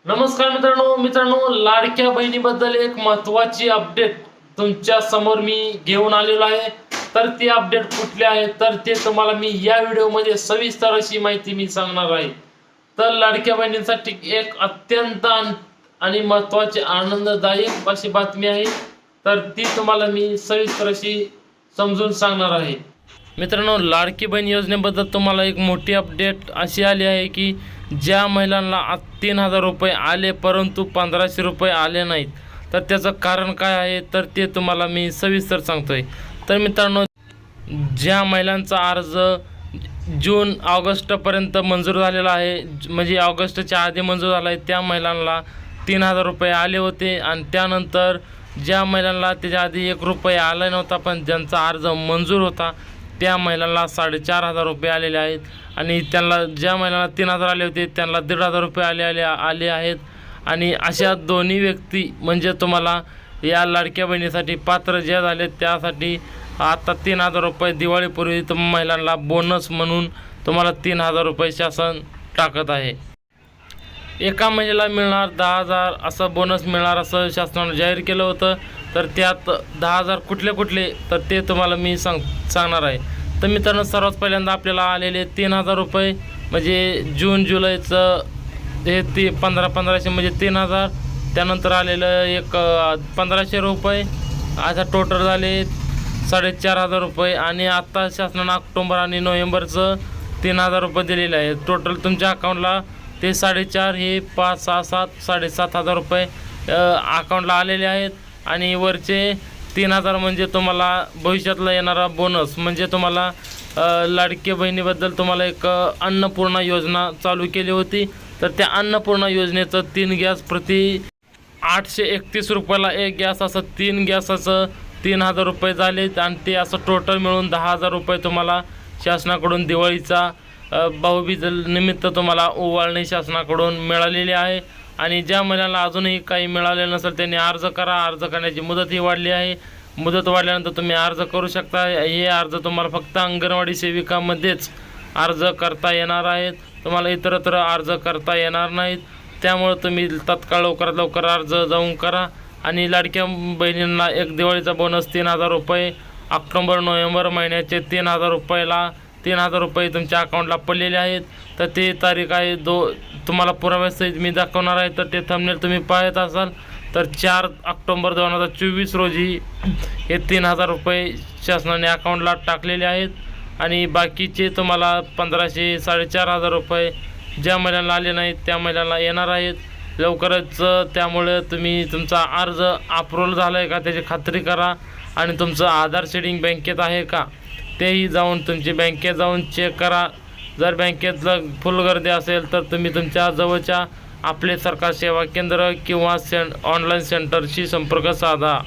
नमस्कार मित्रांनो लाडक्या बहिणीबद्दल एक महत्त्वाची अपडेट तुमच्या समोर मी घेऊन आलेलो आहे। तर ती अपडेट कुठली आहे तर ते तुम्हाला मी या व्हिडिओमध्ये सविस्तर अशी माहिती मी सांगणार आहे। तर लाडक्या बहिणींसाठी एक अत्यंत आणि महत्त्वाची आनंददायक अशी बातमी आहे। तर ती तुम्हाला मी सविस्तर अशी समजून सांगणार आहे। मित्रांनो, लाडकी बहीण योजनेबद्दल तुम्हाला एक मोठी अपडेट अशी आली आहे की ज्या महिलांना 3000 रुपये आले परंतु 1500 रुपये आले नाहीत, तर त्याचं कारण काय आहे तर ते तुम्हाला मी सविस्तर सांगतोय। तर मित्रांनो, ज्या महिलांचा अर्ज जून ऑगस्टपर्यंत मंजूर झालेला आहे, म्हणजे ऑगस्टच्या आधी मंजूर झाला आहे, त्या महिलांना 3000 रुपये आले होते। आणि त्यानंतर ज्या महिलांना त्याच्या आधी 1 रुपया आला नव्हता पण ज्यांचा अर्ज मंजूर होता त्या महिलांना 4500 रुपये आलेले आहेत। आणि त्यांना ज्या महिलांना 3000 आले होते त्यांना 1500 रुपये आले आहेत। आणि अशा दोन्ही व्यक्ती म्हणजे तुम्हाला या लाडक्या बहिणीसाठी पात्र ज्या झाले त्यासाठी आता 3000 रुपये दिवाळीपूर्वी महिलांना बोनस म्हणून तुम्हाला 3000 रुपये शासन टाकत आहे। एका महिलेला मिळणार 10000 असं बोनस मिळणार असं शासनाने जाहीर केलं होतं। तर त्यात 10000 कुठले तर ते तुम्हाला मी सांगणार आहे। तर मित्रांनो, सर्वात पहिल्यांदा आपल्याला आलेले 3000 रुपये म्हणजे जून जुलैचं हे 1500 म्हणजे 3000, त्यानंतर आलेलं एक 1500 रुपये, आता टोटल झाले 4500 रुपये। आणि आत्ता शासनानं ऑक्टोबर आणि नोव्हेंबरचं 3000 रुपये दिलेले आहे। टोटल तुमच्या अकाउंटला ते 4.5 हे 5, 6, 7 7,500 रुपये अकाउंटला आलेले आहेत। आणि वरचे 3000 म्हणजे तुम्हाला भविष्यातला येणारा बोनस, म्हणजे तुम्हाला लाडकी बहिणीबद्दल तुम्हाला एक अन्नपूर्णा योजना चालू केली होती। तर त्या अन्नपूर्णा योजनेचं 3 गॅस प्रति 831 रुपयाला एक गॅस, असं 3 गॅसाचं 3000 रुपये झाले। आणि ते असं टोटल मिळून 10000 रुपये तुम्हाला शासनाकडून दिवाळीचा भाऊबीज निमित्त तुम्हाला ओवाळणी शासनाकडून मिळालेली आहे। आणि ज्या महिलांना अजूनही काही मिळालेलं नसेल त्यांनी अर्ज करा। अर्ज करण्याची मुदतही वाढली आहे। मुदत वाढल्यानंतर तुम्ही अर्ज करू शकता। हे अर्ज तुम्हाला फक्त अंगणवाडी सेविकामध्येच अर्ज करता येणार आहेत, तुम्हाला इतरत्र अर्ज करता येणार नाहीत। त्यामुळे तुम्ही तत्काळ लवकरात लवकर अर्ज जाऊन करा। आणि लाडक्या बहिणींना एक दिवाळीचा बोनस 3000 रुपये, ऑक्टोबर नोव्हेंबर महिन्याचे 3000 रुपयाला 3000 रुपये तुमच्या अकाउंटला पडलेले आहेत। तर ते तारीख आहे तुम्हाला पुराव्यासहित मी दाखवणार आहे। तर ते थंबनेल तुम्ही पाहत असाल तर 4 ऑक्टोबर 2024 रोजी हे 3000 रुपये शासनाने अकाउंटला टाकलेले आहेत। आणि बाकीचे तुम्हाला 1500 4500 रुपये ज्या महिलांना आले नाहीत त्या महिलांना येणार आहेत लवकरच। त्यामुळे तुम्ही तुमचा अर्ज अप्रूव्हल झाला आहे का त्याची खात्री करा। आणि तुमचं आधार शेडिंग बँकेत आहे का तेही जाऊन तुमची बँकेत जाऊन चेक करा। जर बँकेतलं फुल गर्दी असेल तर तुम्ही तुमच्या जवळच्या आपले सरकार सेवा केंद्र किंवा ऑनलाईन सेंटरशी संपर्क साधा।